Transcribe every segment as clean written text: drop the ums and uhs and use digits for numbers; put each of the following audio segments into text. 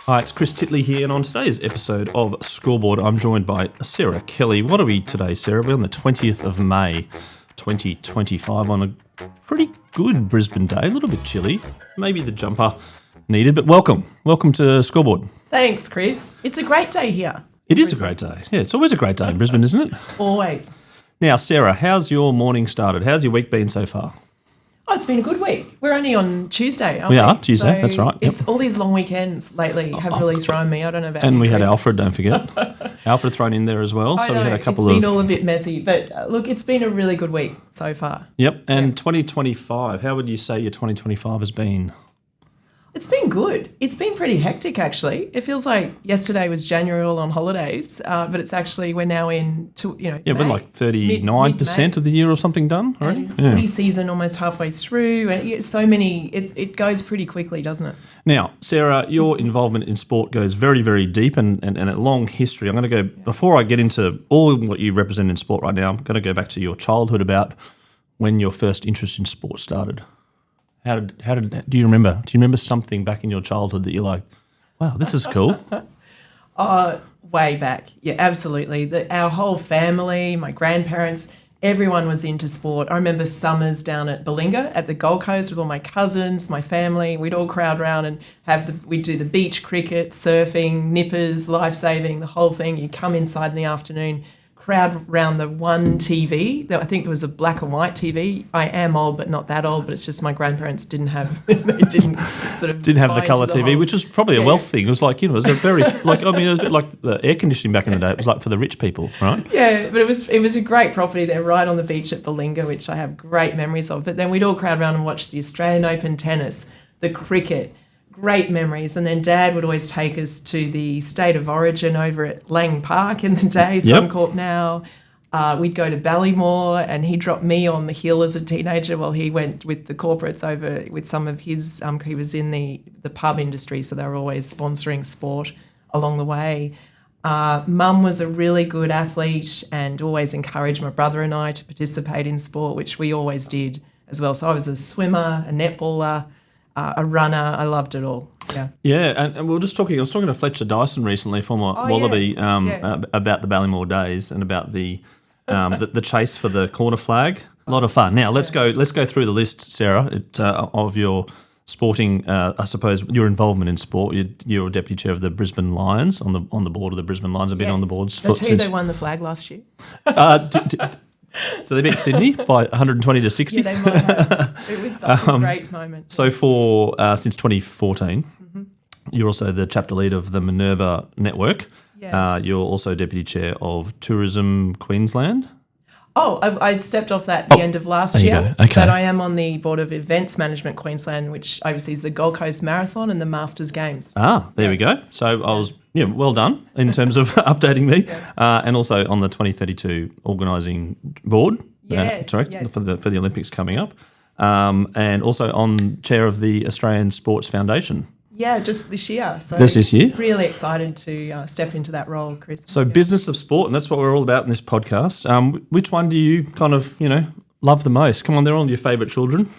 Hi, it's Chris Titley here, and on today's episode of Scoreboard, I'm joined by Sarah Kelly. What are we today, Sarah? We're on the 20th of May, 2025, on a pretty good Brisbane day. A little bit chilly, maybe the jumper needed, but welcome. Welcome to Scoreboard. Thanks, Chris. It's a great day here. It is a great day. Yeah, it's always a great day in Brisbane, isn't it? Always. Now, Sarah, how's your morning started? How's your week been so far? Oh, it's been a good week. We're only on Tuesday, aren't we? We are, Tuesday, so that's right. Yep. It's all these long weekends lately have really thrown me. I don't know about And you, we had Chris. Alfred, don't forget. Alfred thrown in there as well. I So know, we had a couple it's been all a bit messy. But look, it's been a really good week so far. Yep, and 2025, how would you say your 2025 has been? It's been good. It's been pretty hectic, actually. It feels like yesterday was January all on holidays, but it's actually we're now into Yeah, May. we're like 39% of the year or something done already. And footy season almost halfway through, and so many. It goes pretty quickly, doesn't it? Now, Sarah, your involvement in sport goes very, very deep and a long history. I'm going to go, before I get into all what you represent in sport right now, I'm going to go back to your childhood about when your first interest in sport started. Do you remember something back in your childhood that you're like, wow, this is cool? Way back. Yeah, absolutely. Our whole family, my grandparents, everyone was into sport. I remember summers down at Bilinga at the Gold Coast with all my cousins, my family. We'd all crowd round and we'd do the beach cricket, surfing, nippers, life-saving, the whole thing. You come inside in the afternoon, crowd round the one TV. I think there was a black and white TV. I am old, but not that old. But it's just my grandparents didn't have. They didn't have the colour TV, which was probably a wealth thing. It was like, it was a very it was a bit like the air conditioning back in the day. It was like for the rich people, right? Yeah, but it was a great property there, right on the beach at Bilinga, which I have great memories of. But then we'd all crowd around and watch the Australian Open tennis, the cricket. Great memories. And then Dad would always take us to the State of Origin over at Lang Park in the day, Suncorp now. We'd go to Ballymore and he dropped me on the hill as a teenager while he went with the corporates over with some of his, he was in the pub industry, so they were always sponsoring sport along the way. Mum was a really good athlete and always encouraged my brother and I to participate in sport, which we always did as well. So I was a swimmer, a netballer, a runner. I loved it all. Yeah, and we were just talking. I was talking to Fletcher Dyson recently, former Wallaby, about the Ballymore days and about the chase for the corner flag. A lot of fun. Now let's go through the list, Sarah, of your sporting. I suppose your involvement in sport. You're a deputy chair of the Brisbane Lions on the board of the Brisbane Lions. I've been on the boards. They won the flag last year. So they beat Sydney by 120 to 60. Yeah, they might have. It was such a great moment. So since 2014, you're also the chapter lead of the Minerva Network. Yeah. You're also deputy chair of Tourism Queensland. Oh, I stepped off that at the end of last year. Okay. But I am on the board of Events Management Queensland, which oversees the Gold Coast Marathon and the Masters Games. There we go. So I was, well done in terms of updating me. And also on the 2032 organising board. Yes. For the Olympics coming up. And also on chair of the Australian Sports Foundation. Yeah, just this year. So this year? Really excited to step into that role, Chris. So business of sport, and that's what we're all about in this podcast. Which one do you kind of, love the most? Come on, they're all your favourite children.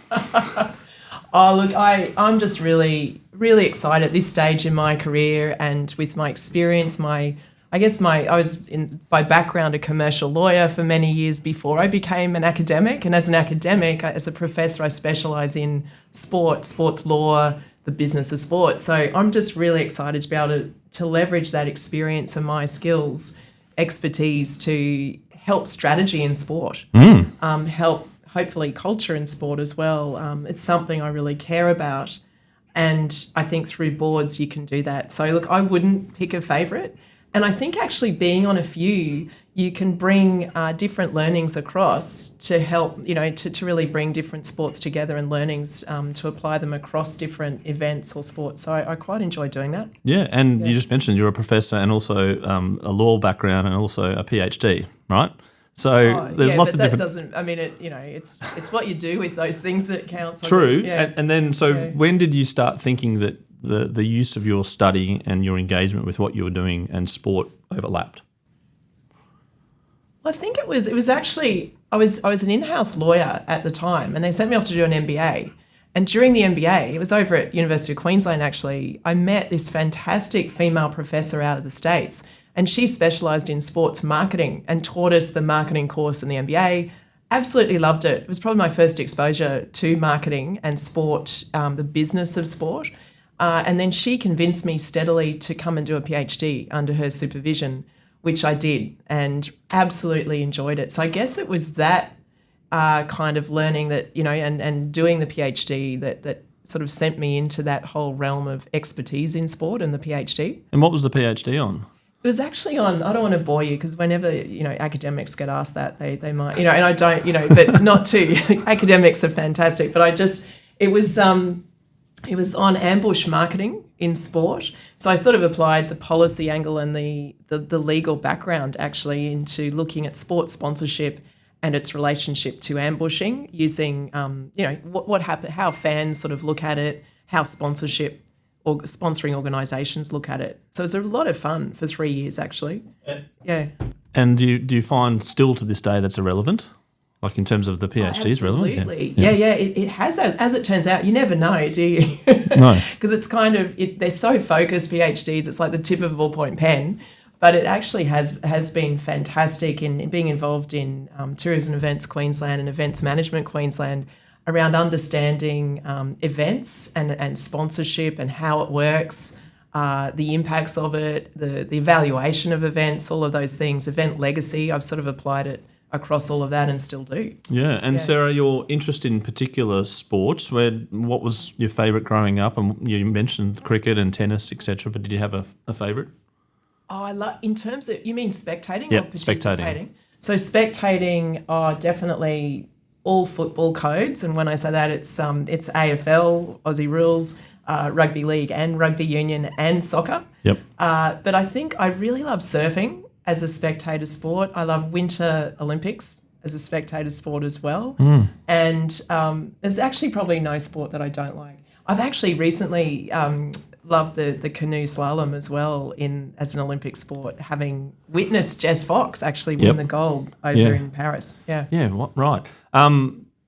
Oh, look, I'm just really, really excited at this stage in my career and with my experience, I was by background a commercial lawyer for many years before I became an academic. And as an academic, as a professor, I specialise in sports law, the business of sport. So I'm just really excited to be able to leverage that experience and my skills, expertise to help strategy in sport, help hopefully culture in sport as well. It's something I really care about. And I think through boards you can do that. So look, I wouldn't pick a favourite. And I think actually being on a few, you can bring different learnings across to help, to really bring different sports together and learnings to apply them across different events or sports. So I quite enjoy doing that. Yeah, and you just mentioned you're a professor and also a law background and also a PhD, right? So there's lots of different. Doesn't. I mean, it's what you do with those things that counts. True, and then when did you start thinking that the use of your study and your engagement with what you were doing and sport overlapped? I think it was actually I was an in-house lawyer at the time, and they sent me off to do an MBA. And during the MBA, it was over at University of Queensland actually, I met this fantastic female professor out of the States, and she specialised in sports marketing and taught us the marketing course in the MBA. Absolutely loved it. It was probably my first exposure to marketing and sport, the business of sport. And then she convinced me steadily to come and do a PhD under her supervision, which I did and absolutely enjoyed it. So I guess it was that kind of learning that, and doing the PhD that sort of sent me into that whole realm of expertise in sport and the PhD. And what was the PhD on? It was actually on, I don't want to bore you because whenever, academics get asked that, they might, and I don't, but not to, academics are fantastic, but it was on ambush marketing in sport. So I sort of applied the policy angle and the legal background actually into looking at sports sponsorship and its relationship to ambushing using, what happened, how fans sort of look at it, how sponsorship or sponsoring organisations look at it. So it was a lot of fun for 3 years actually. Yeah. And do you find still to this day that's irrelevant? Like in terms of the PhD is relevant? Absolutely. Yeah. It has, as it turns out, you never know, do you? No. Because it's kind of, they're so focused, PhDs, it's like the tip of a ballpoint pen. But it actually has been fantastic in being involved in Tourism Events Queensland and Events Management Queensland around understanding events and sponsorship and how it works, the impacts of it, the evaluation of events, all of those things. Event legacy, I've sort of applied it across all of that and still do. Yeah, and Sarah, your interest in particular sports, what was your favourite growing up? And you mentioned cricket and tennis, etc., but did you have a favourite? Oh, I love, in terms of, you mean spectating or participating? Spectating. So spectating are definitely all football codes, and when I say that, it's AFL, Aussie rules, rugby league and rugby union and soccer. Yep. But I think I really love surfing as a spectator sport. I love Winter Olympics as a spectator sport as well. And there's actually probably no sport that I don't like. I've actually recently loved the canoe slalom as well as an Olympic sport, having witnessed Jess Fox actually win the gold over in Paris. Yeah. Yeah, right.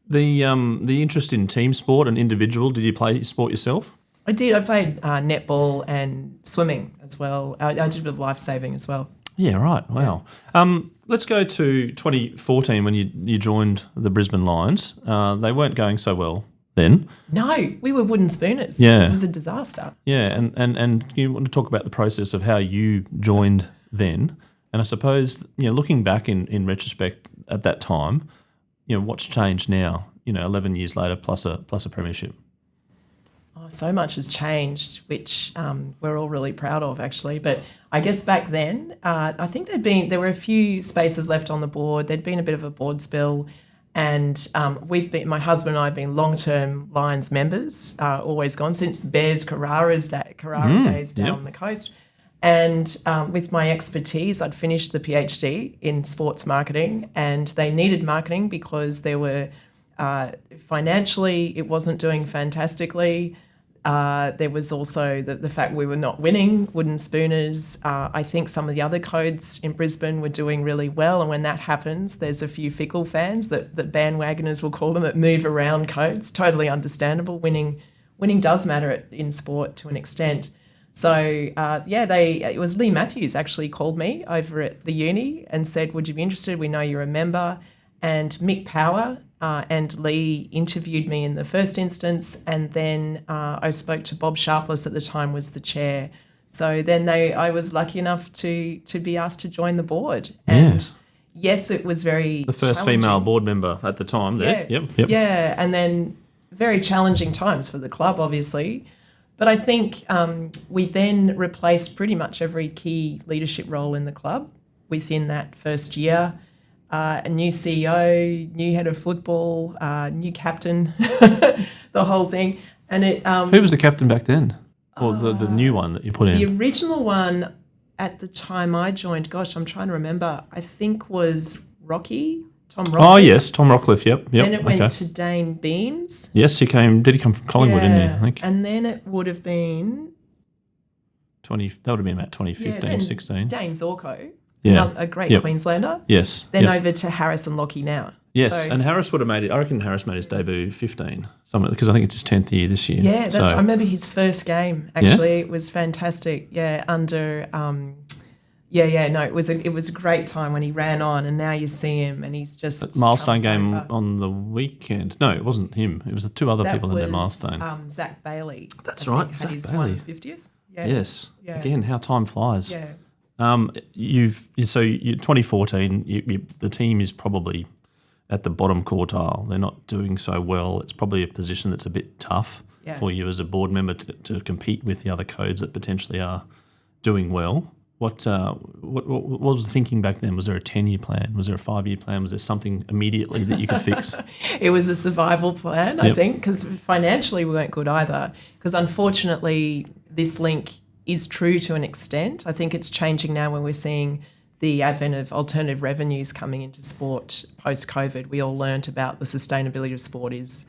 The interest in team sport and individual, did you play sport yourself? I did. I played netball and swimming as well. I did a bit of life-saving as well. Yeah, right. Wow. Let's go to 2014 when you joined the Brisbane Lions. They weren't going so well then. No, we were wooden spooners. Yeah. It was a disaster. Yeah, and you want to talk about the process of how you joined then. And I suppose, looking back in retrospect at that time, what's changed now, 11 years later plus a premiership? Oh, so much has changed, which we're all really proud of, actually. But I guess back then, I think there were a few spaces left on the board. There'd been a bit of a board spill, and my husband and I have been long-term Lions members, always gone since Bears Carrara days down the coast. And with my expertise, I'd finished the PhD in sports marketing, and they needed marketing because there were financially it wasn't doing fantastically. There was also the fact we were not winning, wooden spooners. I think some of the other codes in Brisbane were doing really well, and when that happens, there's a few fickle fans that bandwagoners will call them that move around codes. Totally understandable. Winning does matter in sport to an extent. So, it was Lee Matthews actually called me over at the uni and said, would you be interested? We know you're a member. And Mick Power and Lee interviewed me in the first instance, and then I spoke to Bob Sharpless at the time was the chair. So then I was lucky enough to be asked to join the board. And yes, it was very the first female board member at the time there. Yeah. Yep. Yeah, and then very challenging times for the club, obviously. But I think we then replaced pretty much every key leadership role in the club within that first year. A new CEO, new head of football, new captain, the whole thing. And who was the captain back then? Or the new one that you put in? The original one at the time I joined, gosh, I'm trying to remember, I think was Tom Rockcliffe. Oh, yes, Tom Rockcliffe, yep. Then it went to Dane Beams. Yes, did he come from Collingwood, didn't he, I think? And then it would have been... that would have been about 2015, 16. Dane Zorko. Yeah. A great Queenslander. Yes. Then over to Harris and Lockie now. Yes, So- and Harris would have made it. I reckon Harris made his debut 15, because I think it's his 10th year this year. Yeah, So- I remember his first game. Actually, it was fantastic. Yeah, under. No, it was a great time when he ran on, and now you see him, and he's just milestone come so game far. on the weekend. No, it wasn't him. It was the two other That people in their was, milestone. Zach Bailey. That's I think, right, had Zach his Bailey. 150th. Yeah. Yes. Yeah. Again, how time flies. Yeah. You 2014. The team is probably at the bottom quartile. They're not doing so well. It's probably a position that's a bit tough Yeah. for you as a board member to compete with the other codes that potentially are doing well. What was the thinking back then? Was there a 10-year plan? Was there a 5-year plan? Was there something immediately that you could fix? It was a survival plan, I Yep. think, because financially we weren't good either. Because unfortunately, this link is true to an extent. I think it's changing now when we're seeing the advent of alternative revenues coming into sport post-COVID. We all learnt about the sustainability of sport is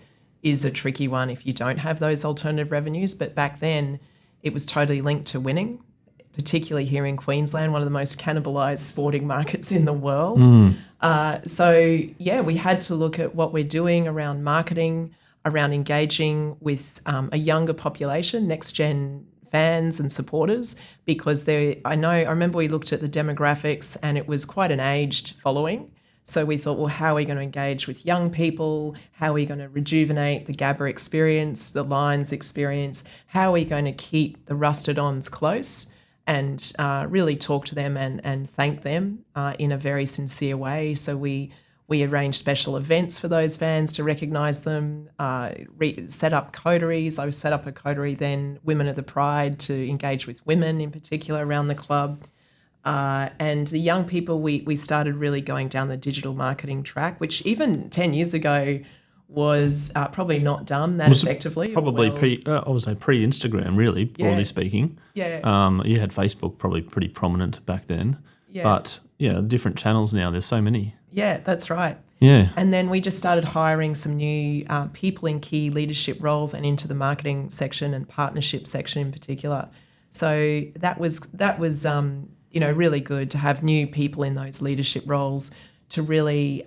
a tricky one if you don't have those alternative revenues. But back then, it was totally linked to winning, particularly here in Queensland, one of the most cannibalised sporting markets in the world. We had to look at what we're doing around marketing, around engaging with a younger population, next-gen fans and supporters, because I remember we looked at the demographics and it was quite an aged following. So we thought, well, how are we going to engage with young people? How are we going to rejuvenate the Gabba experience, the Lions experience? How are we going to keep the rusted-ons close and really talk to them and thank them in a very sincere way? So we arranged special events for those fans to recognise them, set up coteries. I set up a coterie then, Women of the Pride, to engage with women in particular around the club. And the young people, we started really going down the digital marketing track, which even 10 years ago was probably not done that effectively. Probably I would say pre-Instagram, really, broadly Yeah. speaking. Yeah. You had Facebook probably pretty prominent back then. Yeah. But, different channels now. There's so many. Yeah, that's right. Yeah. And then we just started hiring some new people in key leadership roles and into the marketing section and partnership section in particular. So that was really good to have new people in those leadership roles to really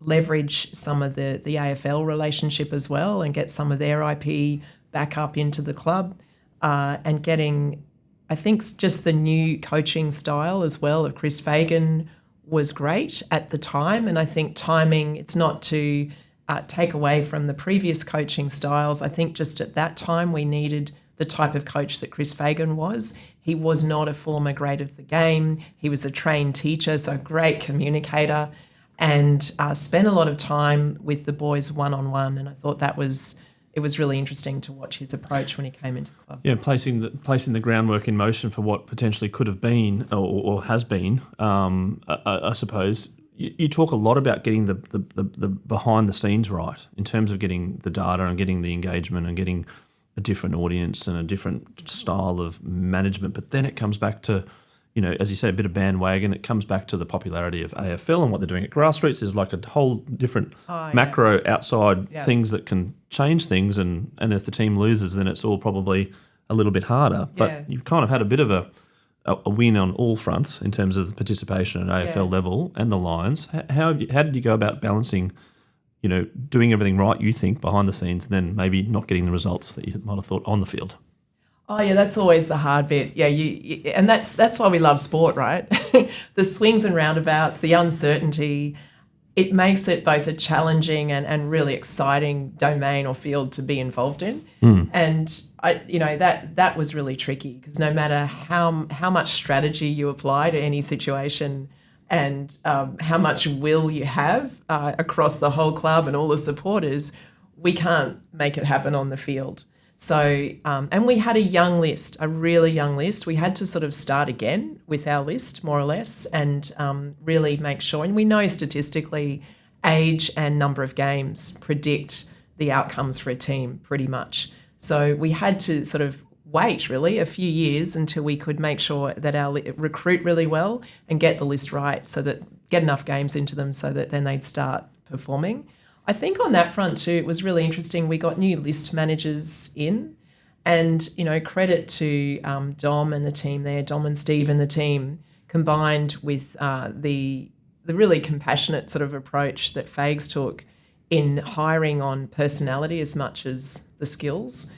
leverage some of the AFL relationship as well and get some of their IP back up into the club and getting, I think, just the new coaching style as well of Chris Fagan was great at the time. And I think timing, it's not to take away from the previous coaching styles. I think just at that time we needed the type of coach that Chris Fagan was. He was not a former great of the game. He was a trained teacher, so a great communicator, and spent a lot of time with the boys one-on-one. And I thought it was really interesting to watch his approach when he came into the club. Yeah, placing the groundwork in motion for what potentially could have been or has been. I suppose you talk a lot about getting the behind the scenes right in terms of getting the data and getting the engagement and getting a different audience and a different style of management. But then it comes back to, as you say, a bit of bandwagon. It comes back to the popularity of AFL and what they're doing at grassroots. There's like a whole different macro outside things that can change things. And if the team loses, then it's all probably a little bit harder. But you've kind of had a bit of a win on all fronts in terms of participation at AFL level and the Lions. How did you go about balancing, doing everything right, you think, behind the scenes, and then maybe not getting the results that you might have thought on the field? Oh yeah, that's always the hard bit. Yeah, and that's why we love sport, right? The swings and roundabouts, the uncertainty, it makes it both a challenging and really exciting domain or field to be involved in. And that was really tricky because no matter how much strategy you apply to any situation and how much will you have across the whole club and all the supporters, we can't make it happen on the field. So, and we had a really young list. We had to sort of start again with our list, more or less, and really make sure. And we know statistically age and number of games predict the outcomes for a team pretty much. So we had to sort of wait really a few years until we could make sure that our recruit really well and get the list right so that get enough games into them so that then they'd start performing. I think on that front too, it was really interesting. We got new list managers in and, credit to Dom and the team there, Dom and Steve and the team, combined with the the really compassionate sort of approach that Fags took in hiring on personality as much as the skills.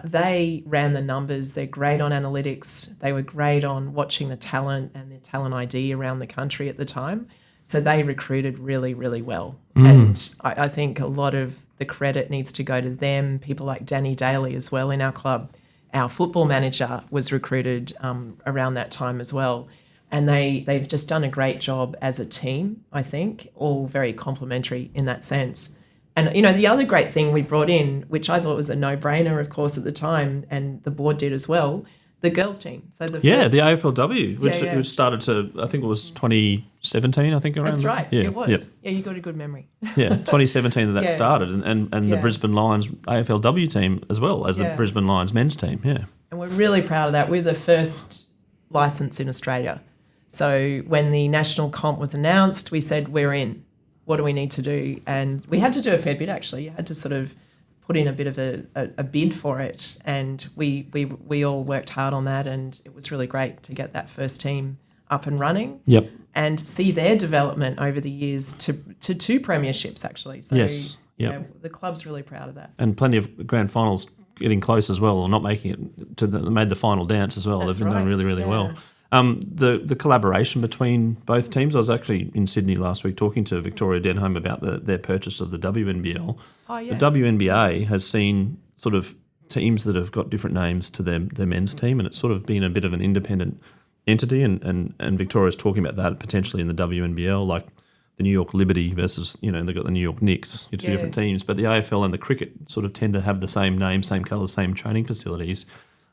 They ran the numbers. They're great on analytics. They were great on watching the talent and the talent ID around the country at the time. So they recruited really, really well. And I think a lot of the credit needs to go to them, people like Danny Daly as well in our club. Our football manager was recruited around that time as well. And they've just done a great job as a team, I think, all very complementary in that sense. And, the other great thing we brought in, which I thought was a no-brainer, of course, at the time, and the board did as well, the girls team. So the AFLW, which started I think it was 2017, I think, around. That's right, yeah, it was. Yeah, you got a good memory. 2017 that started, and the Brisbane Lions AFLW team as well as the Brisbane Lions men's team, And we're really proud of that. We're the first licence in Australia. So when the national comp was announced, we said, we're in. What do we need to do? And we had to do a fair bit, actually. You had to sort of put in a bit of a bid for it. And we all worked hard on that, and it was really great to get that first team up and running. Yep. And see their development over the years to two premierships, actually. So yes. Yep. The club's really proud of that. And plenty of grand finals getting close as well, or not making it made the final dance as well. That's They've been doing really, really well. The collaboration between both teams, I was actually in Sydney last week talking to Victoria Denholm about their purchase of the WNBL. Oh, yeah. The WNBA has seen sort of teams that have got different names to their men's team, and it's sort of been a bit of an independent entity, and Victoria's talking about that potentially in the WNBL, like the New York Liberty versus, they've got the New York Knicks, two different teams, but the AFL and the cricket sort of tend to have the same name, same colours, same training facilities.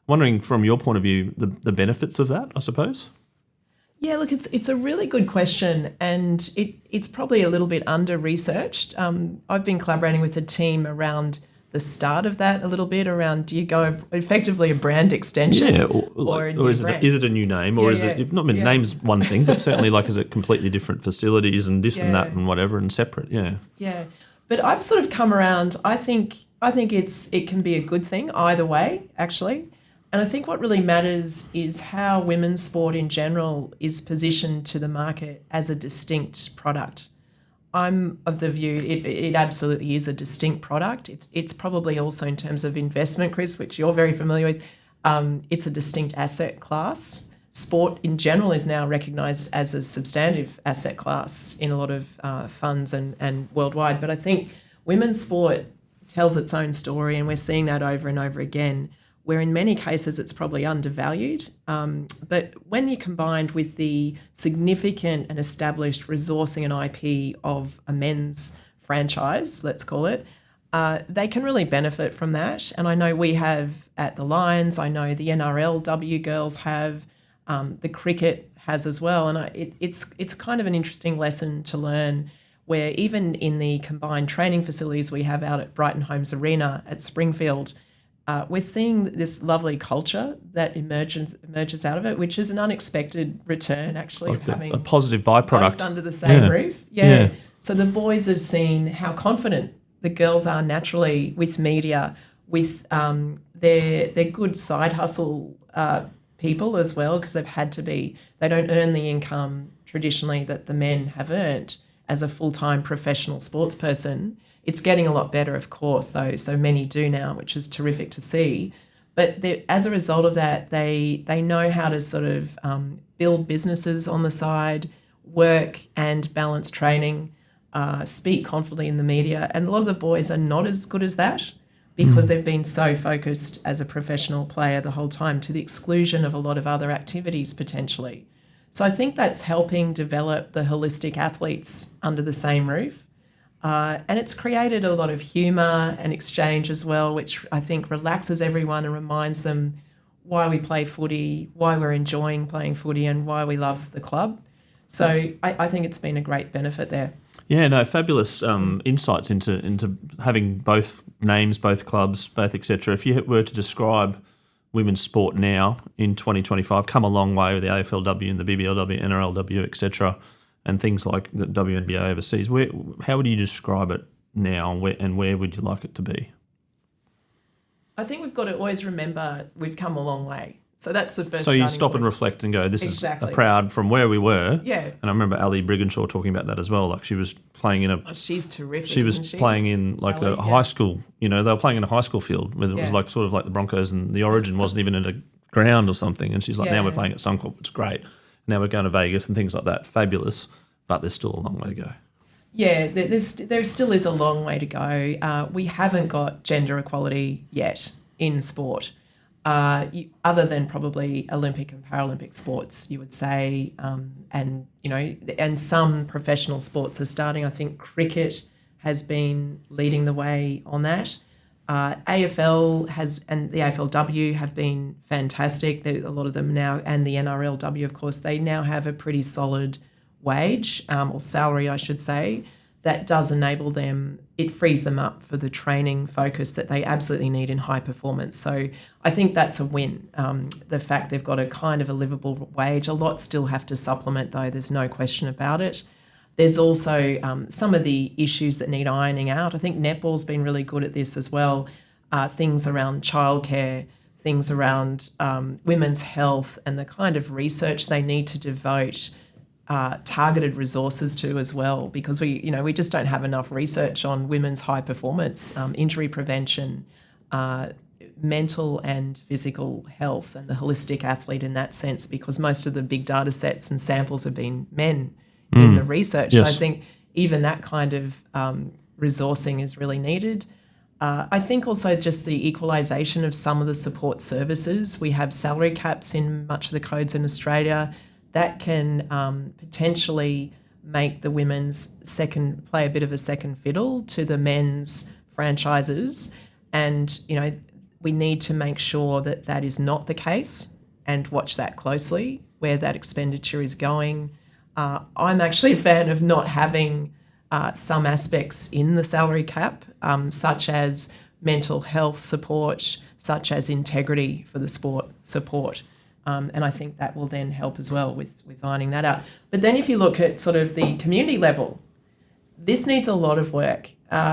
Wondering from your point of view, the benefits of that, I suppose? Yeah, look, it's a really good question, and it's probably a little bit under-researched. I've been collaborating with a team around the start of that a little bit, around do you go effectively a brand extension or is it a new name, or is it, not name's one thing, but certainly like is it completely different facilities and this and that and whatever and separate, Yeah, but I've sort of come around. I think it can be a good thing either way, actually. And I think what really matters is how women's sport in general is positioned to the market as a distinct product. I'm of the view it absolutely is a distinct product. It's probably also in terms of investment, Chris, which you're very familiar with, it's a distinct asset class. Sport in general is now recognised as a substantive asset class in a lot of funds and worldwide. But I think women's sport tells its own story, and we're seeing that over and over again, where in many cases it's probably undervalued. But when you combined with the significant and established resourcing and IP of a men's franchise, let's call it, they can really benefit from that. And I know we have at the Lions, I know the NRLW girls have, the cricket has as well. And it's kind of an interesting lesson to learn, where even in the combined training facilities we have out at Brighton Homes Arena at Springfield, we're seeing this lovely culture that emerges out of it, which is an unexpected return, actually, like of having a positive byproduct both under the same roof. Yeah. So the boys have seen how confident the girls are naturally with media, with their good side hustle people as well, because they've had to be. They don't earn the income traditionally that the men have earned as a full-time professional sports person. It's getting a lot better, of course, though. So many do now, which is terrific to see. But as a result of that, they know how to sort of build businesses on the side, work and balance training, speak confidently in the media. And a lot of the boys are not as good as that because they've been so focused as a professional player the whole time, to the exclusion of a lot of other activities potentially. So I think that's helping develop the holistic athletes under the same roof. And it's created a lot of humour and exchange as well, which I think relaxes everyone and reminds them why we play footy, why we're enjoying playing footy, and why we love the club. So I think it's been a great benefit there. Yeah, no, fabulous insights into having both names, both clubs, both etc. If you were to describe women's sport now in 2025, come a long way with the AFLW and the BBLW, NRLW, etc., and things like the WNBA overseas. How would you describe it now, and where would you like it to be? I think we've got to always remember we've come a long way. So that's the first. So you starting stop point. and reflect and go, this Exactly. is proud from where we were. Yeah. And I remember Ali Brigginshaw talking about that as well. Like she was playing in a... She's terrific. She was isn't she? playing in like Ali, a high school, they were playing in a high school field where it was Yeah. like sort of like the Broncos and the Origin wasn't even in a ground or something. And she's like, now Yeah. we're playing at Suncorp. It's great. Now we're going to Vegas and things like that. Fabulous. But there's still a long way to go. Yeah, there still is a long way to go. We haven't got gender equality yet in sport, other than probably Olympic and Paralympic sports, you would say, and some professional sports are starting. I think cricket has been leading the way on that. AFL and the AFLW have been fantastic. A lot of them now, and the NRLW, of course, they now have a pretty solid wage, or salary, I should say, that does enable them, it frees them up for the training focus that they absolutely need in high performance. So I think that's a win. The fact they've got a kind of a livable wage. A lot still have to supplement, though, there's no question about it. There's also some of the issues that need ironing out. I think netball's been really good at this as well. Things around childcare, things around women's health, and the kind of research they need to devote targeted resources to as well, because we just don't have enough research on women's high performance, injury prevention, mental and physical health, and the holistic athlete in that sense, because most of the big data sets and samples have been men in the research. Yes. So I think even that kind of resourcing is really needed. I think also just the equalisation of some of the support services. We have salary caps in much of the codes in Australia. That can potentially make the women's play a bit of a second fiddle to the men's franchises. And, we need to make sure that that is not the case and watch that closely, where that expenditure is going. I'm actually a fan of not having some aspects in the salary cap, such as mental health support, such as integrity for the sport support. And I think that will then help as well with ironing that out. But then if you look at sort of the community level, this needs a lot of work.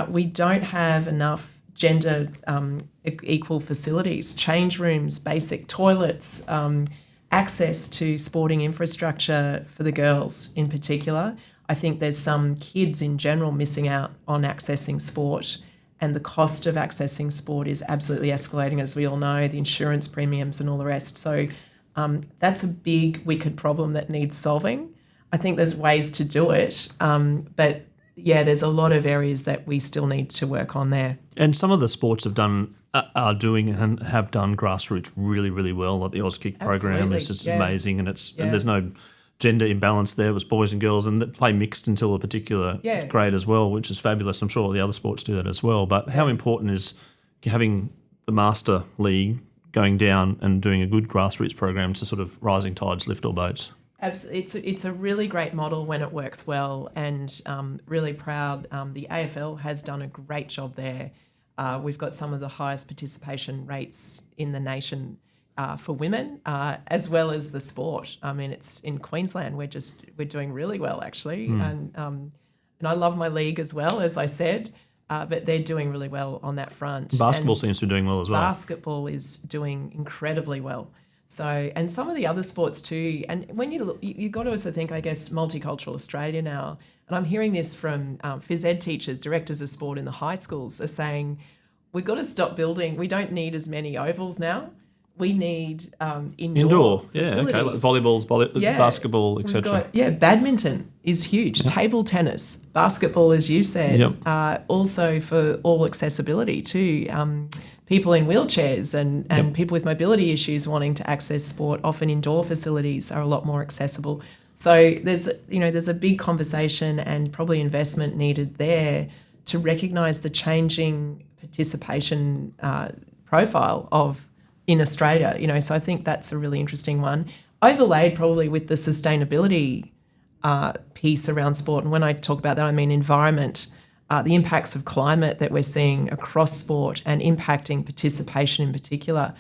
We don't have enough gender equal facilities, change rooms, basic toilets, access to sporting infrastructure for the girls in particular. I think there's some kids in general missing out on accessing sport, and the cost of accessing sport is absolutely escalating, as we all know, the insurance premiums and all the rest. So that's a big, wicked problem that needs solving. I think there's ways to do it, but yeah, there's a lot of areas that we still need to work on there. And some of the sports are doing and have done grassroots really, really well. Like the Auskick program is just amazing, and and there's no gender imbalance there. It was boys and girls, and they play mixed until a particular grade as well, which is fabulous. I'm sure the other sports do that as well. But how important is having the Master League going down and doing a good grassroots program to sort of rising tides lift all boats? Absolutely. It's a really great model when it works well, and really proud. The AFL has done a great job there. We've got some of the highest participation rates in the nation for women, as well as the sport. I mean, it's in Queensland. We're doing really well actually, and I love my league as well, as I said. But they're doing really well on that front. Basketball seems to be doing well as well. Basketball is doing incredibly well. So, and some of the other sports too. And when you look, you've got to also think, I guess, multicultural Australia now. And I'm hearing this from phys ed teachers, directors of sport in the high schools are saying, we've got to stop building. We don't need as many ovals now. We need indoor facilities. Like volleyballs, basketball, etc. Badminton is huge. Yep. Table tennis, basketball, as you said. Yep. Also for all accessibility too. People in wheelchairs and people with mobility issues wanting to access sport. Often indoor facilities are a lot more accessible. So there's a big conversation and probably investment needed there to recognise the changing participation profile in Australia, so I think that's a really interesting one. Overlaid probably with the sustainability piece around sport. And when I talk about that, I mean environment, the impacts of climate that we're seeing across sport and impacting participation in particular.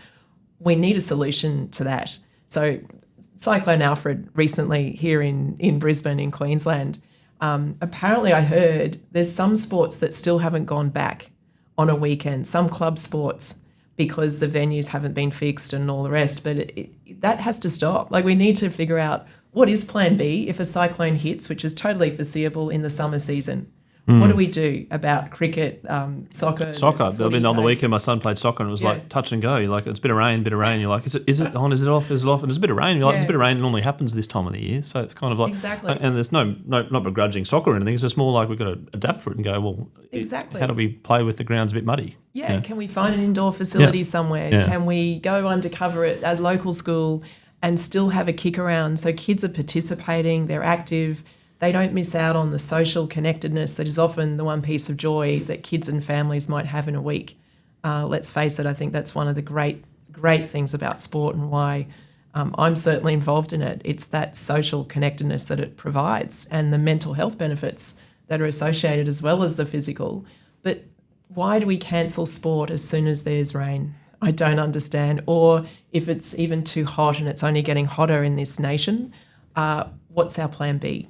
We need a solution to that. So Cyclone Alfred recently here in Brisbane in Queensland, apparently I heard there's some sports that still haven't gone back on a weekend, some club sports, because the venues haven't been fixed and all the rest. But that has to stop. Like, we need to figure out what is plan B if a cyclone hits, which is totally foreseeable in the summer season. What do we do about cricket, soccer? Soccer. I mean, on the weekend, my son played soccer and it was like touch and go. You're like, it's a bit of rain. You're like, is it on? Is it off? Is it off? And there's a bit of rain. You're like, there's a bit of rain. It normally happens this time of the year. So it's kind of like, exactly. And there's not begrudging soccer or anything. It's just more like we've got to adapt for it and go, well, exactly. How do we play with the ground's a bit muddy? Yeah. Can we find an indoor facility somewhere? Yeah. Can we go undercover at a local school and still have a kick around so kids are participating, they're active, they don't miss out on the social connectedness that is often the one piece of joy that kids and families might have in a week. Let's face it, I think that's one of the great things about sport and why I'm certainly involved in it. It's that social connectedness that it provides and the mental health benefits that are associated as well as the physical. But why do we cancel sport as soon as there's rain? I don't understand. Or if it's even too hot and it's only getting hotter in this nation, what's our plan B?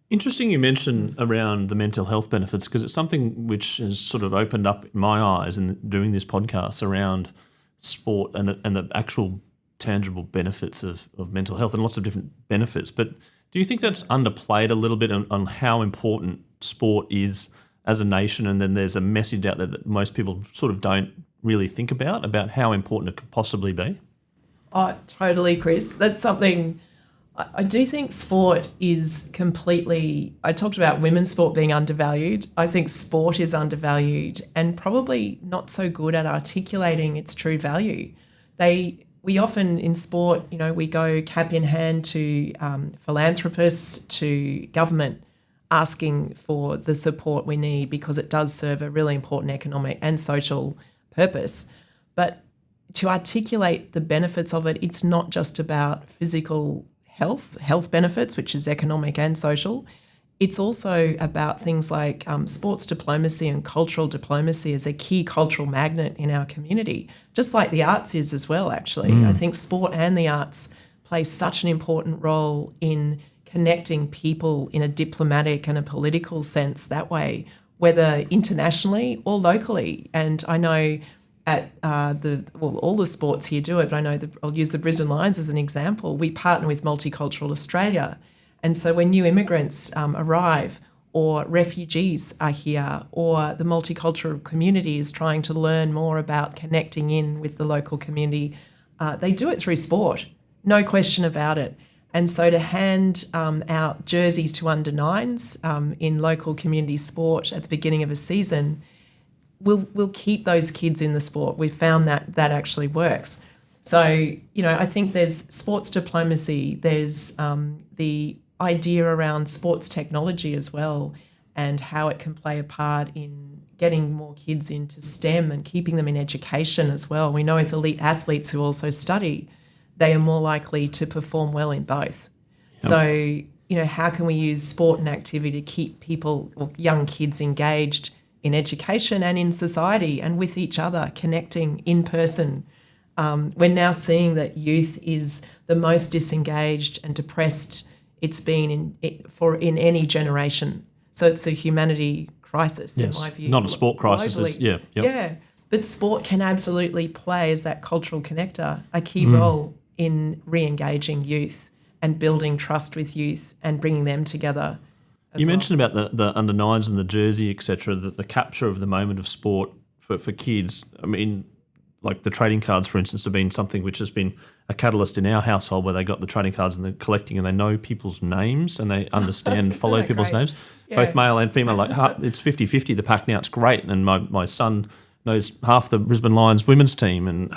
Interesting you mentioned around the mental health benefits, because it's something which has sort of opened up my eyes in doing this podcast around sport and the actual tangible benefits of mental health and lots of different benefits. But do you think that's underplayed a little bit on how important sport is as a nation, and then there's a message out there that most people sort of don't really think about how important it could possibly be? Oh, totally, Chris. That's something... I do think sport is completely... I talked about women's sport being undervalued. I think sport is undervalued and probably not so good at articulating its true value. We often in sport, we go cap in hand to philanthropists, to government, asking for the support we need because it does serve a really important economic and social purpose. But to articulate the benefits of it, it's not just about physical health benefits, which is economic and social. It's also about things like sports diplomacy and cultural diplomacy as a key cultural magnet in our community, just like the arts is as well, actually. I think sport and the arts play such an important role in connecting people in a diplomatic and a political sense that way, whether internationally or locally. And I know at all the sports here do it, but I know I'll use the Brisbane Lions as an example. We partner with Multicultural Australia. And so when new immigrants arrive or refugees are here or the multicultural community is trying to learn more about connecting in with the local community, they do it through sport, no question about it. And so to hand out jerseys to under-9s in local community sport at the beginning of a season, we'll keep those kids in the sport. We've found that actually works. So, I think there's sports diplomacy, there's the idea around sports technology as well and how it can play a part in getting more kids into STEM and keeping them in education as well. We know with elite athletes who also study, they are more likely to perform well in both. Yep. So, how can we use sport and activity to keep people or young kids engaged in education and in society and with each other, connecting in person? We're now seeing that youth is the most disengaged and depressed it's been in any generation. So it's a humanity crisis, in my view. Not a sport crisis. Yeah, but sport can absolutely play as that cultural connector, a key role in re-engaging youth and building trust with youth and bringing them together. You mentioned about the under-9s and the jersey, etc., the capture of the moment of sport for kids. I mean, like the trading cards, for instance, have been something which has been a catalyst in our household where they got the trading cards and they're collecting and they know people's names and they understand, follow people's names, both male and female. Like it's 50-50, the pack now. It's great. And my son knows half the Brisbane Lions women's team and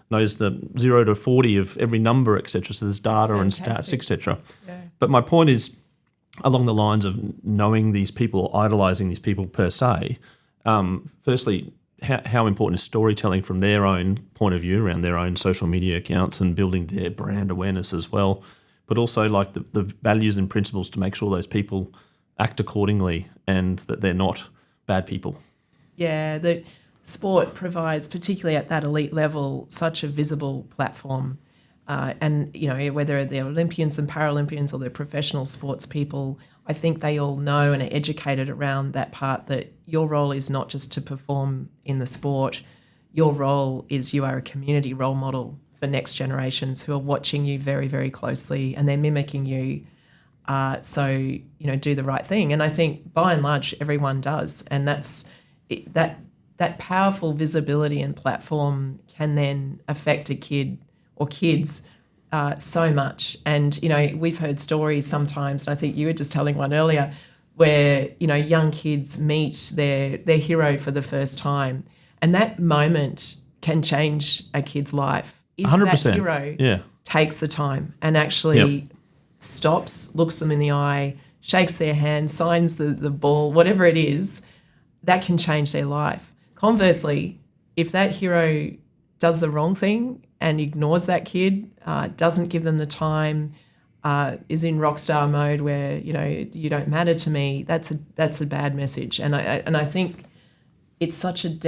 knows the 0 to 40 of every number, etc. So there's data and stats, etc. Yeah. But my point is, along the lines of knowing these people, idolising these people per se, firstly, how important is storytelling from their own point of view around their own social media accounts and building their brand awareness as well, but also like the values and principles to make sure those people act accordingly and that they're not bad people. Yeah, the sport provides, particularly at that elite level, such a visible platform. And, whether they're Olympians and Paralympians or they're professional sports people, I think they all know and are educated around that part that your role is not just to perform in the sport. your role is you are a community role model for next generations who are watching you very, very closely, and they're mimicking you. So, do the right thing. And I think by and large, everyone does. And that powerful visibility and platform can then affect a kid or kids so much. And, we've heard stories sometimes, and I think you were just telling one earlier, where, young kids meet their hero for the first time. And that moment can change a kid's life. If 100%. That hero takes the time and actually stops, looks them in the eye, shakes their hand, signs the ball, whatever it is, that can change their life. Conversely, if that hero does the wrong thing and ignores that kid, doesn't give them the time, is in rock star mode where, you don't matter to me, that's a bad message. And I think it's such an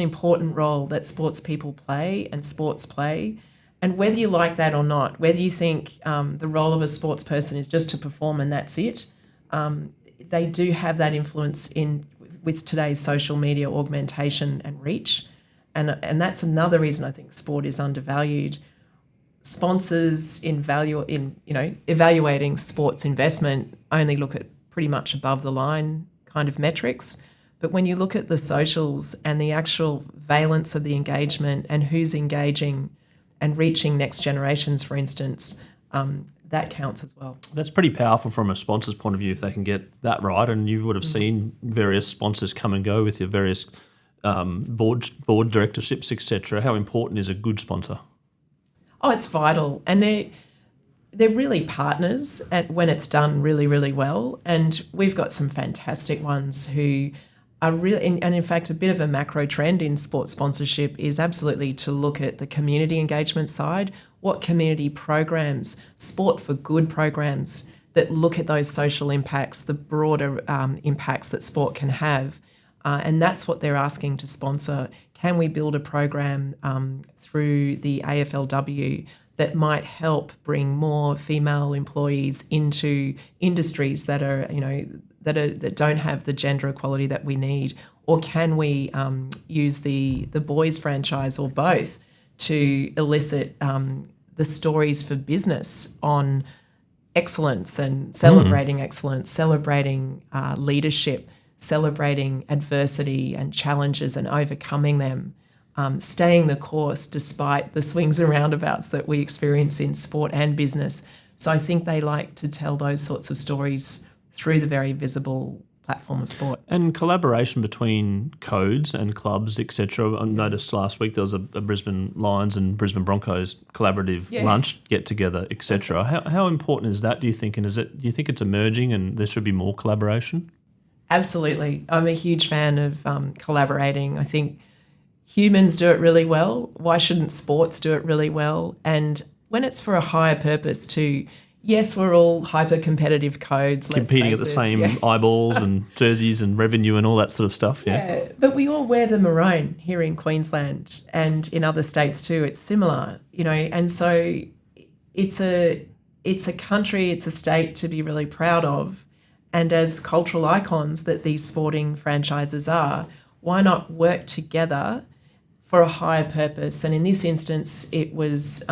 important role that sports people play and sports play. And whether you like that or not, whether you think the role of a sports person is just to perform and that's it, they do have that influence with today's social media augmentation and reach. And that's another reason I think sport is undervalued. Sponsors evaluating sports investment only look at pretty much above the line kind of metrics. But when you look at the socials and the actual valence of the engagement and who's engaging and reaching next generations, for instance, that counts as well. That's pretty powerful from a sponsor's point of view if they can get that right. And you would have seen various sponsors come and go with your various board directorships, etc. How important is a good sponsor? Oh, it's vital. And they're really partners when it's done really, really well. And we've got some fantastic ones who are really, and in fact, a bit of a macro trend in sports sponsorship is absolutely to look at the community engagement side. What community programs, sport for good programs that look at those social impacts, the broader impacts that sport can have. And that's what they're asking to sponsor. Can we build a program through the AFLW that might help bring more female employees into industries that are, that don't have the gender equality that we need? Or can we use the boys franchise or both to elicit the stories for business on excellence and celebrating excellence, celebrating leadership, celebrating adversity and challenges and overcoming them, staying the course despite the swings and roundabouts that we experience in sport and business. So I think they like to tell those sorts of stories through the very visible platform of sport. And collaboration between codes and clubs, etc. I noticed last week there was a Brisbane Lions and Brisbane Broncos collaborative lunch get-together, etc. How important is that, do you think? And do you think it's emerging and there should be more collaboration? Absolutely. I'm a huge fan of collaborating. I think humans do it really well. Why shouldn't sports do it really well? And when it's for a higher purpose too, yes, we're all hyper-competitive codes. Competing at the same eyeballs and jerseys and revenue and all that sort of stuff, yeah. But we all wear the maroon here in Queensland and in other states too. It's similar, and so it's a country, it's a state to be really proud of. And as cultural icons that these sporting franchises are, why not work together for a higher purpose? And in this instance, it was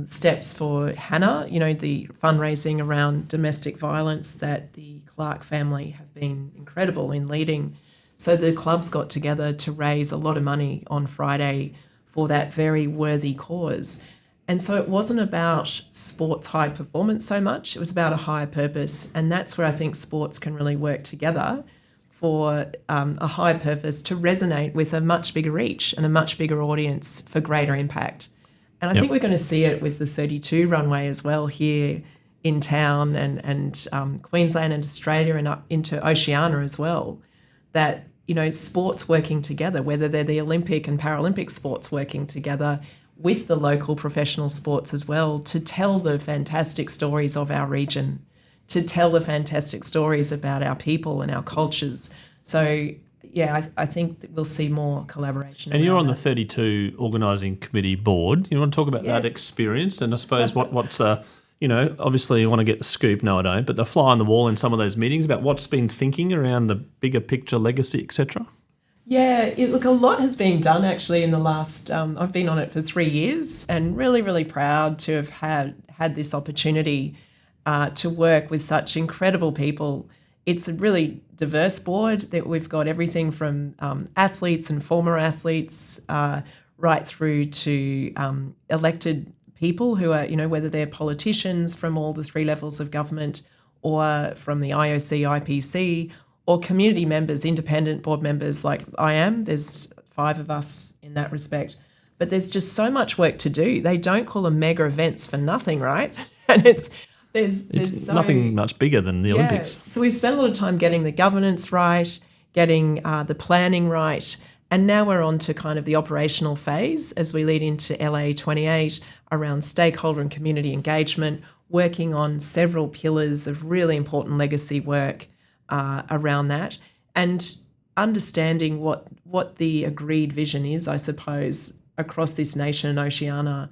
steps for Hannah, the fundraising around domestic violence that the Clark family have been incredible in leading. So the clubs got together to raise a lot of money on Friday for that very worthy cause. And so it wasn't about sports high performance so much, it was about a higher purpose. And that's where I think sports can really work together for a higher purpose to resonate with a much bigger reach and a much bigger audience for greater impact. And I think we're going to see it with the 32 runway as well here in town and Queensland and Australia and up into Oceania as well, that, sports working together, whether they're the Olympic and Paralympic sports working together with the local professional sports as well, to tell the fantastic stories of our region, to tell the fantastic stories about our people and our cultures. So, I think that we'll see more collaboration. And you're on the 32 organising committee board. You want to talk about that experience? And I suppose what's obviously you want to get the scoop. No, I don't. But the fly on the wall in some of those meetings about what's been thinking around the bigger picture legacy, etc. Yeah, look, a lot has been done actually in the last. I've been on it for 3 years, and really, really proud to have had this opportunity to work with such incredible people. It's a really diverse board that we've got everything from athletes and former athletes right through to elected people who are, whether they're politicians from all the 3 levels of government or from the IOC, IPC, or community members, independent board members like I am. There's 5 of us in that respect. But there's just so much work to do. They don't call them mega events for nothing, right? And there's nothing much bigger than the Olympics. So we've spent a lot of time getting the governance right, getting the planning right, and now we're on to kind of the operational phase as we lead into LA 28 around stakeholder and community engagement, working on several pillars of really important legacy work around that, and understanding what the agreed vision is, I suppose, across this nation and Oceania.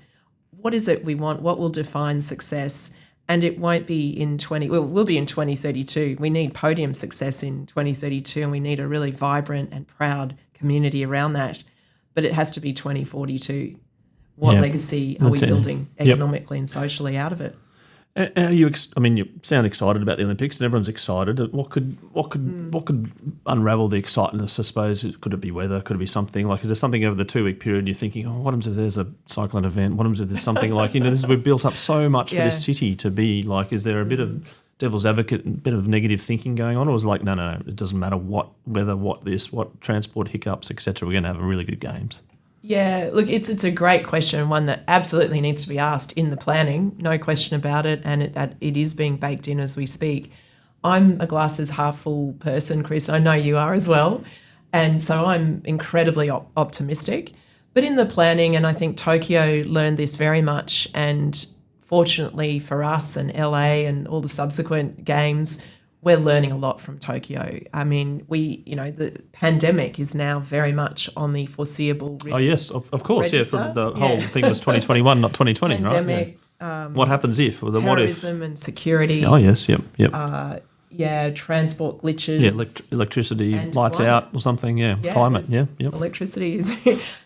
What is it we want? What will define success? And it won't be we'll be in 2032. We need podium success in 2032, and we need a really vibrant and proud community around that. But it has to be 2042. What legacy are we building economically and socially out of it? You sound excited about the Olympics, and everyone's excited. What could unravel the excitement? I suppose, could it be weather? Could it be something like? Is there something over the 2-week period you're thinking, what happens if there's a cyclone event? What happens if there's something like we've built up so much for this city to be like? Is there a bit of devil's advocate, a bit of negative thinking going on, or is it like no, it doesn't matter what weather, what transport hiccups, etc. We're going to have really good games. Yeah, look, it's a great question, one that absolutely needs to be asked in the planning, no question about it, and it is being baked in as we speak. I'm a glasses half full person, Chris. I know you are as well, and so I'm incredibly optimistic. But in the planning, and I think Tokyo learned this very much, and fortunately for us and LA and all the subsequent games, we're learning a lot from Tokyo. I mean, the pandemic is now very much on the foreseeable risk. Oh, yes, of course. Register. Yeah, the whole thing was 2021, not 2020, pandemic, right? What happens if? Or the terrorism what if? and security. Oh, yes, yep. Transport glitches. Yeah, electricity, lights climate. out or something, climate, yep. Electricity is...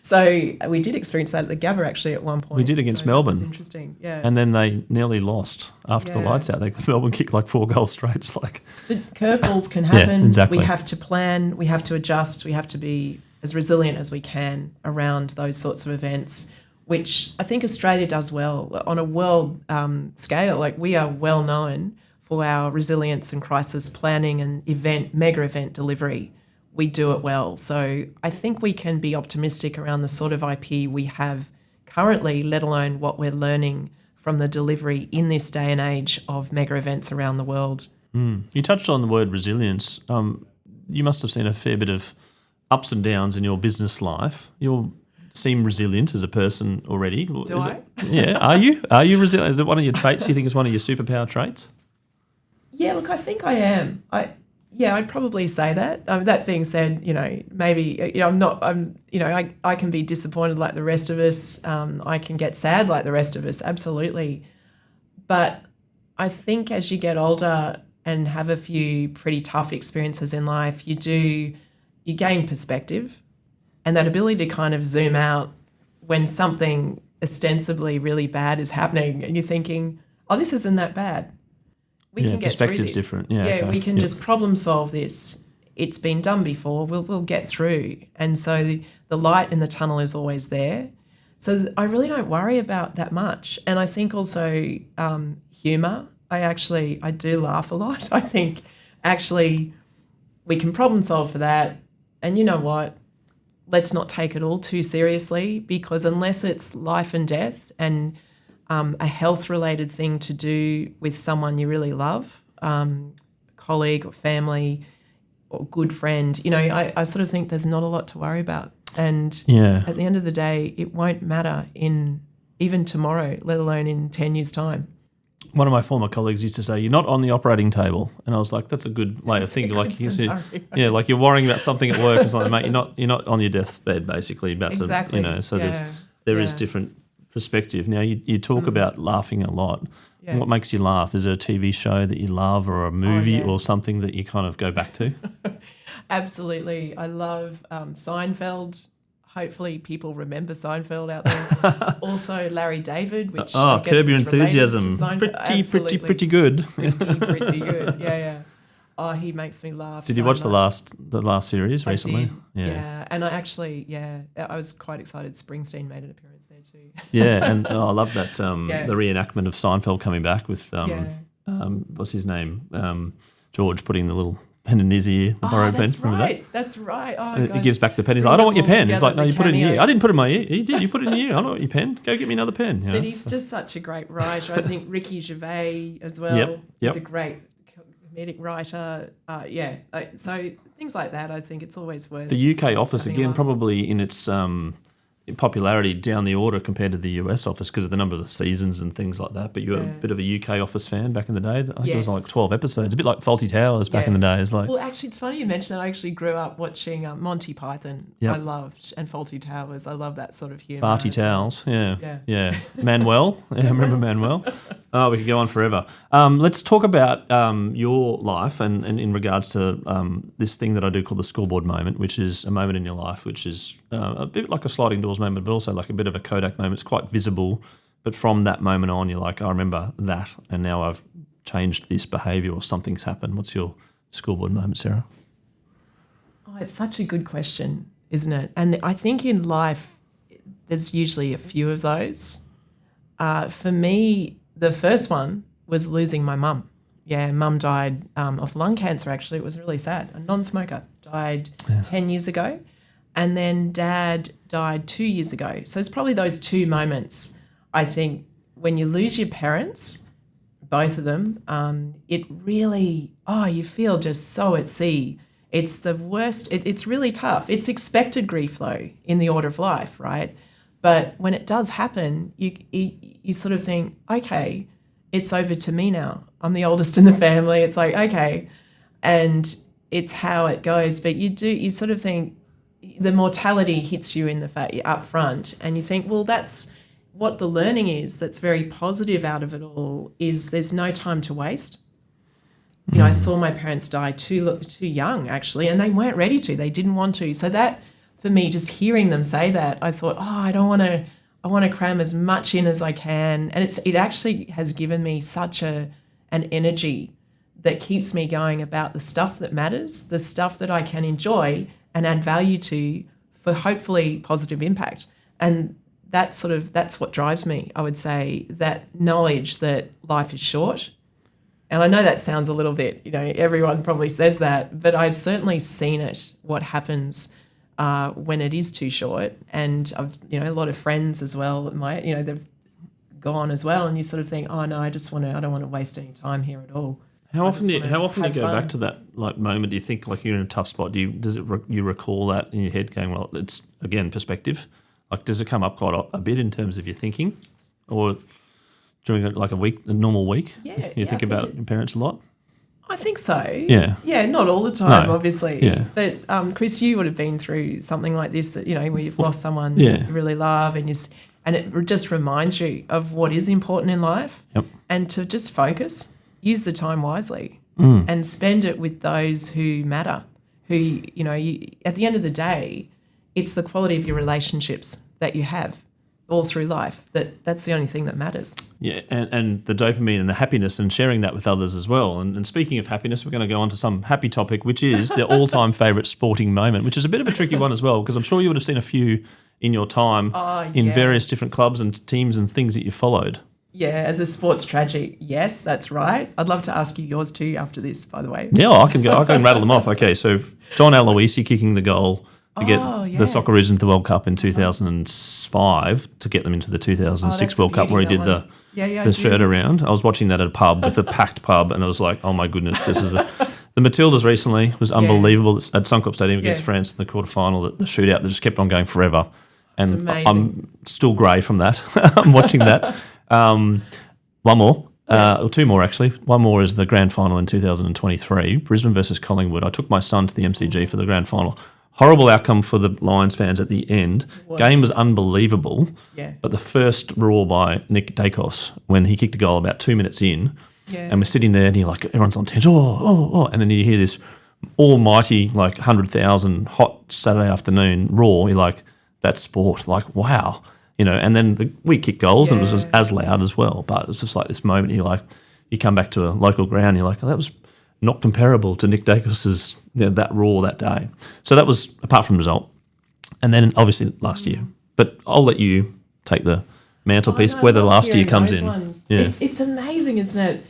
So we did experience that at the Gabba actually at one point. We did against Melbourne. It was interesting, yeah. And then they nearly lost after the lights out. Melbourne kicked like 4 goals straight. It's like... But curveballs can happen. Yeah, exactly. We have to plan, we have to adjust, we have to be as resilient as we can around those sorts of events, which I think Australia does well. On a world scale, like we are well known for our resilience and crisis planning and mega event delivery. We do it well. So I think we can be optimistic around the sort of IP we have currently, let alone what we're learning from the delivery in this day and age of mega events around the world. You touched on the word resilience. You must have seen a fair bit of ups and downs in your business life. You seem resilient as a person already. Do I? Yeah. Are you? Are you resilient? Is it one of your traits you think is one of your superpower traits? Yeah, look, I think I am. I'd probably say that. That being said, maybe, I can be disappointed like the rest of us. I can get sad like the rest of us, absolutely. But I think as you get older and have a few pretty tough experiences in life, you gain perspective, and that ability to kind of zoom out when something ostensibly really bad is happening and you're thinking, oh, this isn't that bad. We can get through this. Perspective's different. Yeah, okay. We can just problem solve this. It's been done before. We'll get through. And so the light in the tunnel is always there. So I really don't worry about that much. And I think also humour. I do laugh a lot. I think actually we can problem solve for that. And you know what? Let's not take it all too seriously, because unless it's life and death and a health-related thing to do with someone you really love, colleague or family or good friend, I sort of think there's not a lot to worry about. And at the end of the day, it won't matter in even tomorrow, let alone in 10 years' time. One of my former colleagues used to say, "You're not on the operating table," and I was like, "That's a good way of thinking." Like you said, like you're worrying about something at work or something, mate. You're not on your deathbed, basically. About exactly. So there is different perspective. Now, you talk about laughing a lot. Yeah. What makes you laugh? Is there a TV show that you love or a movie or something that you kind of go back to? Absolutely. I love Seinfeld. Hopefully people remember Seinfeld out there. Also Larry David, which I guess Curb Your is related to Enthusiasm. Seinfeld. Pretty good. Pretty good. Yeah. Oh, he makes me laugh. Did you watch the last series recently? I did. Yeah. And I was quite excited Springsteen made an appearance there too. Yeah, and I love that the reenactment of Seinfeld coming back with what's his name? George putting the little pen in his ear, the borrowed pen. Remember that? That's right. Oh, and he gives back the pen. He's like, I don't want your pen. He's like, no, you put it in your ear. I didn't put it in my ear. He did. You put it in your ear. I don't want your pen. Go get me another pen. You know? But he's just such a great writer. I think Ricky Gervais as well. Yep. He's a great comedic writer. So things like that, I think it's always worth. The UK office, again, probably in its popularity down the order compared to the US office because of the number of seasons and things like that. But you were a bit of a UK office fan back in the day. I think it was like 12 episodes, a bit like Fawlty Towers back in the day. Well, actually, it's funny you mention that. I actually grew up watching Monty Python. I loved, and Fawlty Towers. I love that sort of humour. Farty Towels, yeah. Manuel, I remember Manuel. Oh, we could go on forever. Let's talk about your life and in regards to this thing that I do call the scoreboard moment, which is a moment in your life which is a bit like a sliding doors moment, but also like a bit of a Kodak moment. It's quite visible, but from that moment on, you're like, I remember that, and now I've changed this behaviour or something's happened. What's your scoreboard moment, Sarah? Oh, it's such a good question, isn't it? And I think in life, there's usually a few of those. For me, the first one was losing my mum. Yeah, mum died of lung cancer, actually. It was really sad. A non-smoker, died 10 years ago. And then dad died 2 years ago. So it's probably those two moments, I think, when you lose your parents, both of them, it really, you feel just so at sea. It's the worst. It's really tough. It's expected grief, though, in the order of life, right? But when it does happen, you sort of think, okay, it's over to me now. I'm the oldest in the family. It's like, okay. And it's how it goes. But you sort of think, the mortality hits you in the fact you're up front, and you think, well, that's what the learning is that's very positive out of it all, is there's no time to waste. You know, I saw my parents die too young, actually, and they weren't ready to. They didn't want to. So that, for me, just hearing them say that, I thought, I want to cram as much in as I can. And it actually has given me such an energy that keeps me going about the stuff that matters, the stuff that I can enjoy and add value to for hopefully positive impact. And that's what drives me, I would say, that knowledge that life is short. And I know that sounds a little bit, everyone probably says that, but I've certainly seen it, what happens when it is too short. And I've, a lot of friends as well, they've gone as well. And you sort of think, oh no, I don't want to waste any time here at all. How often do you go back to that moment? Do you think like you're in a tough spot? You recall that in your head going, well, it's again perspective. Like, does it come up quite a bit in terms of your thinking, or during a normal week? Yeah, you think about your parents a lot. I think so. Yeah, not all the time, obviously. Yeah. But Chris, you would have been through something like this, where you've lost someone you really love, and it just reminds you of what is important in life, and to just focus. Use the time wisely and spend it with those who matter, who, at the end of the day, it's the quality of your relationships that you have all through life. That's the only thing that matters. Yeah, and the dopamine and the happiness and sharing that with others as well. And speaking of happiness, we're going to go on to some happy topic, which is the all-time favourite sporting moment, which is a bit of a tricky one as well, because I'm sure you would have seen a few in your time in various different clubs and teams and things that you followed. Yeah, as a sports tragic, yes, that's right. I'd love to ask you yours too after this, by the way. Yeah, I can rattle them off. Okay, so John Aloisi kicking the goal to get the Socceroos into the World Cup in 2005 to get them into the 2006 World Cup where he did the shirt around. I was watching that at a pub with a packed pub, and I was like, oh my goodness, this is the Matildas recently was unbelievable at Suncorp Stadium against France in the quarterfinal. The shootout that just kept on going forever, and I'm still grey from that. I'm watching that. One more, or two more actually. One more is the grand final in 2023, Brisbane versus Collingwood. I took my son to the MCG for the grand final. Horrible outcome for the Lions fans at the end. Game was unbelievable. Yeah. But the first roar by Nick Dacos when he kicked a goal about 2 minutes in, and we're sitting there and you're like, everyone's on tension, and then you hear this almighty, like 100,000 hot Saturday afternoon roar. You're like, that's sport. Like, wow. And then we kicked goals and it was as loud as well. But it's just like this moment, you're like, you come back to a local ground, you're like, oh, that was not comparable to Nick Dacos's that roar that day. So that was, apart from the result. And then obviously last year. But I'll let you take the mantelpiece, whether last year comes in. Yeah. It's amazing, isn't it?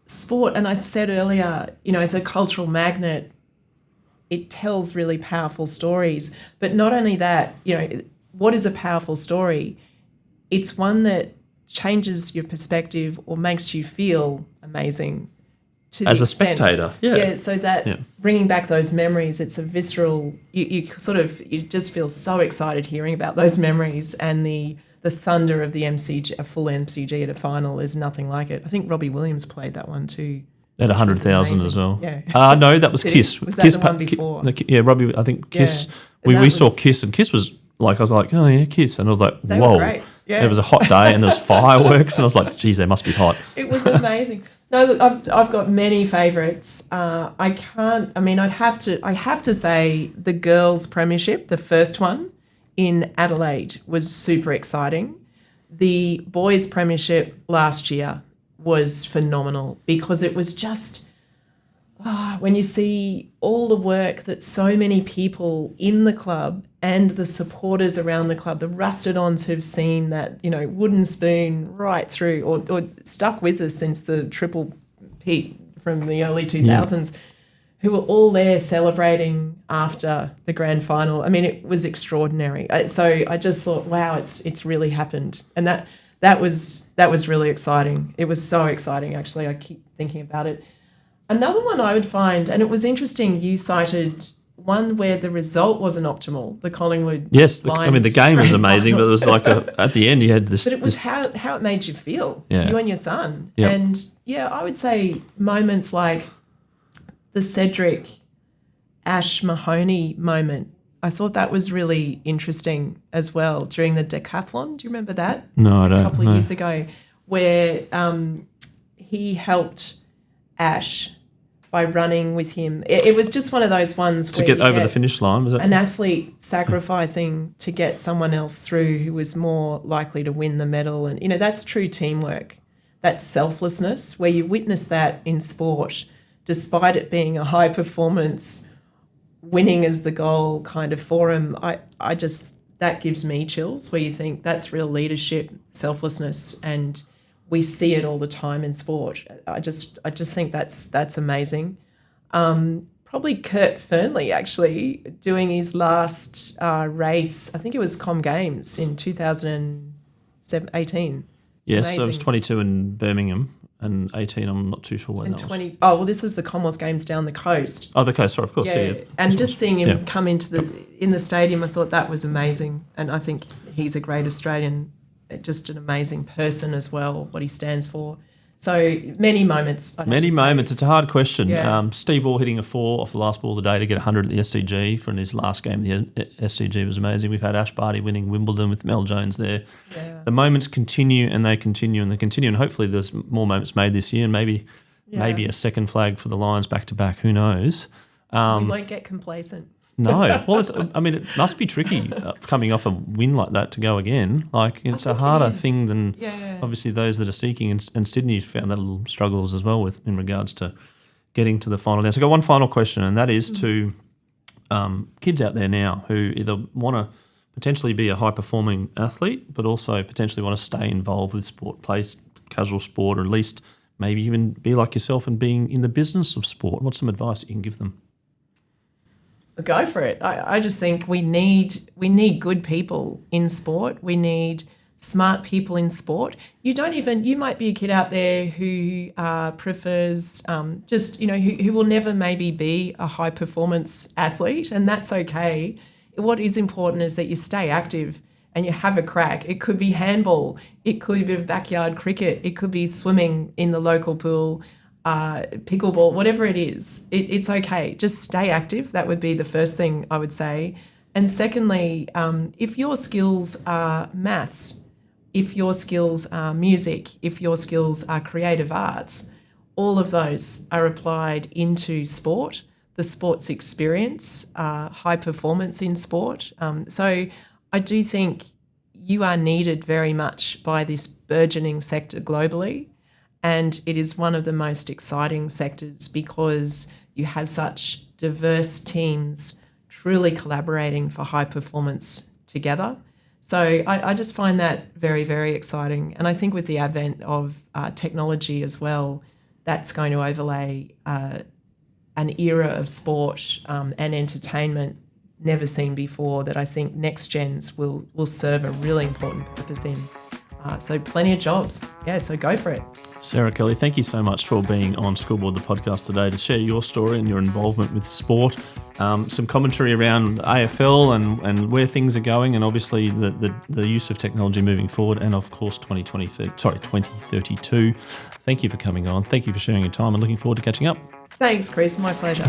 Sport, and I said earlier, as a cultural magnet, it tells really powerful stories. But not only that, what is a powerful story? It's one that changes your perspective or makes you feel amazing. As a spectator, so that bringing back those memories, it's a visceral. You just feel so excited hearing about those memories, and the thunder of the MCG, a full MCG at a final, is nothing like it. I think Robbie Williams played that one too. At 100,000 as well. Yeah. No, that was Kiss. Was that Kiss the one before? Robbie. I think Kiss. Yeah. We saw Kiss, and Kiss was like, I was like, oh yeah, Kiss, and I was like, they whoa. were great. Yeah. It was a hot day, and there was fireworks, and I was like, geez, they must be hot. It was amazing. No, look, I've got many favourites. I have to say the girls' premiership, the first one in Adelaide, was super exciting. The boys' premiership last year was phenomenal because it was just when you see all the work that so many people in the club and the supporters around the club, the rusted-ons who've seen that, wooden spoon right through or stuck with us since the Triple Pete from the early 2000s, who were all there celebrating after the grand final. I mean, it was extraordinary. So I just thought, wow, it's really happened. And that was really exciting. It was so exciting, actually. I keep thinking about it. Another one I would find, and it was interesting, you cited one where the result wasn't optimal, the Collingwood Lions. The game was amazing, final. but it was like at the end you had this... But it was how it made you feel, you and your son. Yep. And, I would say moments like the Cedric Ash Mahoney moment, I thought that was really interesting as well during the decathlon. Do you remember that? No, I don't. A couple of years ago, where he helped Ash by running with him. It was just one of those ones to get over the finish line, was it? An athlete sacrificing to get someone else through who was more likely to win the medal. And, that's true teamwork. That's selflessness, where you witness that in sport, despite it being a high performance, winning as the goal kind of forum. I just, that gives me chills, where you think that's real leadership, selflessness, and we see it all the time in sport. I just think that's amazing. Probably Kurt Fernley, actually, doing his last race, I think it was Com Games in 2018. Yes, so it was 22 in Birmingham and 18, I'm not too sure when that was. Oh, well, this was the Commonwealth Games down the coast. Oh, the coast, sorry, of course. Yeah. And just seeing him come in the stadium, I thought that was amazing. And I think he's a great Australian, just an amazing person as well, what he stands for. So many moments. It's a hard question. Yeah. Steve Orr hitting a 4 off the last ball of the day to get 100 at the SCG for his last game. The SCG was amazing. We've had Ash Barty winning Wimbledon with Mel Jones there. Yeah. The moments continue and they continue and they continue, and hopefully there's more moments made this year, and maybe a second flag for the Lions back to back. Who knows? We won't get complacent. No. Well, it must be tricky coming off a win like that to go again. Like, it's a harder thing than obviously those that are seeking. And Sydney's found that little struggles as well in regards to getting to the final. Now, so I've got one final question, and that is to kids out there now who either want to potentially be a high-performing athlete but also potentially want to stay involved with sport, play casual sport, or at least maybe even be like yourself and being in the business of sport. What's some advice that you can give them? Go for it. I just think we need good people in sport. We need smart people in sport. You might be a kid out there who prefers who will never maybe be a high performance athlete, and that's okay. What is important is that you stay active and you have a crack. It could be handball, it could be backyard cricket, it could be swimming in the local pool. pickleball, whatever it is, it's okay. Just stay active. That would be the first thing I would say. And secondly, if your skills are maths, if your skills are music, if your skills are creative arts, all of those are applied into sport, the sports experience, high performance in sport. So I do think you are needed very much by this burgeoning sector globally. And it is one of the most exciting sectors because you have such diverse teams truly collaborating for high performance together. So I just find that very, very exciting. And I think with the advent of technology as well, that's going to overlay an era of sport and entertainment never seen before that I think next gens will serve a really important purpose in. So plenty of jobs. Yeah, so go for it. Sarah Kelly, thank you so much for being on Scoreboard, the podcast today, to share your story and your involvement with sport, some commentary around AFL and where things are going, and obviously the use of technology moving forward, and of course 2032. Thank you for coming on. Thank you for sharing your time and looking forward to catching up. Thanks, Chris. My pleasure.